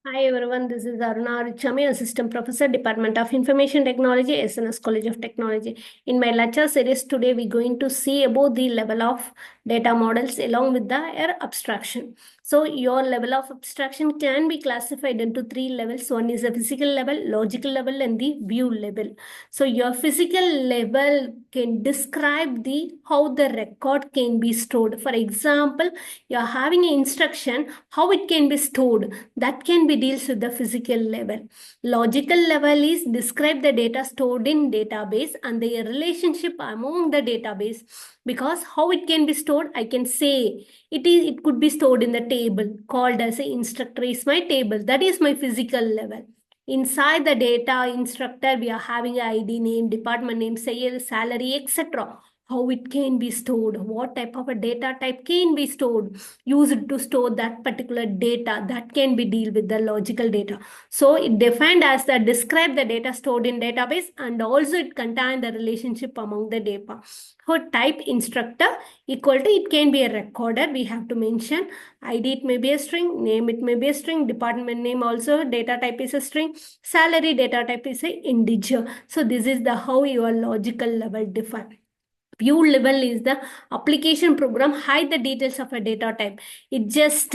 Hi everyone, this is Aruna Arichami, Assistant Professor, Department of Information Technology, SNS College of Technology. In my lecture series today, we're going to see about the level of data models along with their abstraction. So your level of abstraction can be classified into three levels. One is the physical level, logical level, and the view level. So your physical level can describe the how the record can be stored. For example, you're having an instruction, how it can be stored, that can be deals with the physical level. Logical level is describe the data stored in database and the relationship among the database, because how it can be stored, I can say it could be stored in the table called as a instructor is my table. That is my physical level. Inside the data instructor, we are having ID name, department name, salary, etc. How it can be stored, what type of a data type can be stored, used to store that particular data, that can be deal with the logical data. So it defined as the describe the data stored in database, and also it contain the relationship among the data. So type instructor equal to, it can be a recorder, we have to mention ID, it may be a string, name it may be a string, department name also, data type is a string, salary data type is a integer. So this is the how your logical level defined. View level is the application program hide the details of a data type. It just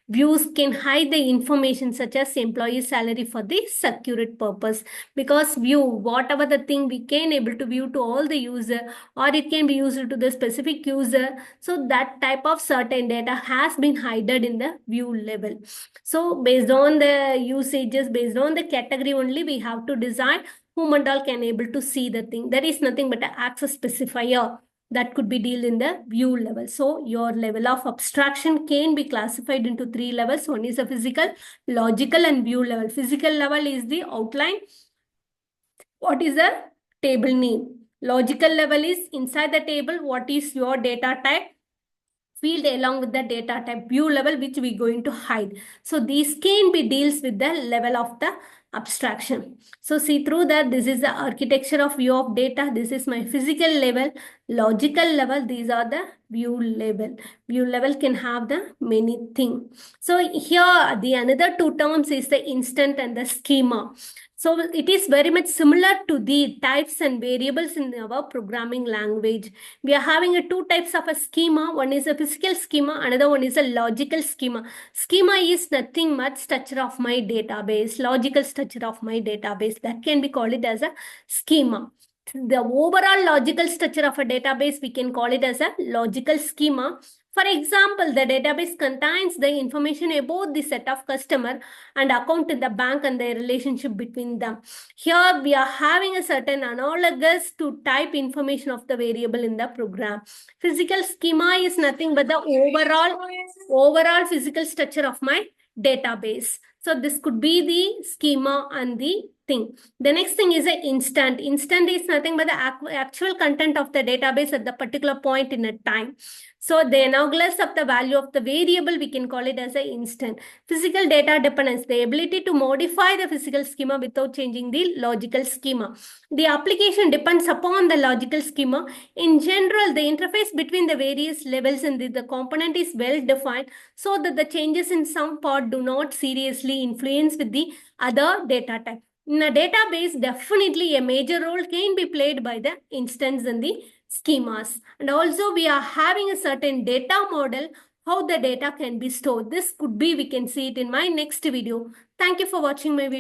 views can hide the information such as employee salary for the security purpose, because view whatever the thing we can able to view to all the user, or it can be used to the specific user. So that type of certain data has been hidden in the view level. So based on the usages, based on the category only, we have to design whom and all can able to see the thing. There is nothing but an access specifier that could be deal in the view level. So your level of abstraction can be classified into three levels. One is a physical, logical, and view level. Physical level is the outline. What is the table name? Logical level is inside the table, what is your data type, field along with the data type. View level which we going to hide. So these can be deals with the level of the abstraction. So see through that, this is the architecture of view of data. This is my physical level, logical level, these are the view level. View level can have the many things. So here the another two terms is the instant and the schema. So it is very much similar to the types and variables in our programming language. We are having a two types of a schema. One is a physical schema, another one is a logical schema. Schema is nothing much structure of my database, logical structure of my database. That can be called it as a schema. The overall logical structure of a database, we can call it as a logical schema. For example, the database contains the information about the set of customer and account in the bank and the relationship between them. Here we are having a certain analogous to type information of the variable in the program. Physical schema is nothing but the overall physical structure of my database. So this could be the schema and the thing. The next thing is an instant. Instant is nothing but the actual content of the database at the particular point in a time. So the analogous of the value of the variable, we can call it as an instant. Physical data dependence, the ability to modify the physical schema without changing the logical schema. The application depends upon the logical schema. In general, the interface between the various levels in the component is well defined, so that the changes in some part do not seriously influence with the other data type. In a database, definitely a major role can be played by the instance and the schemas. And also we are having a certain data model, how the data can be stored. This could be, we can see it in my next video. Thank you for watching my video.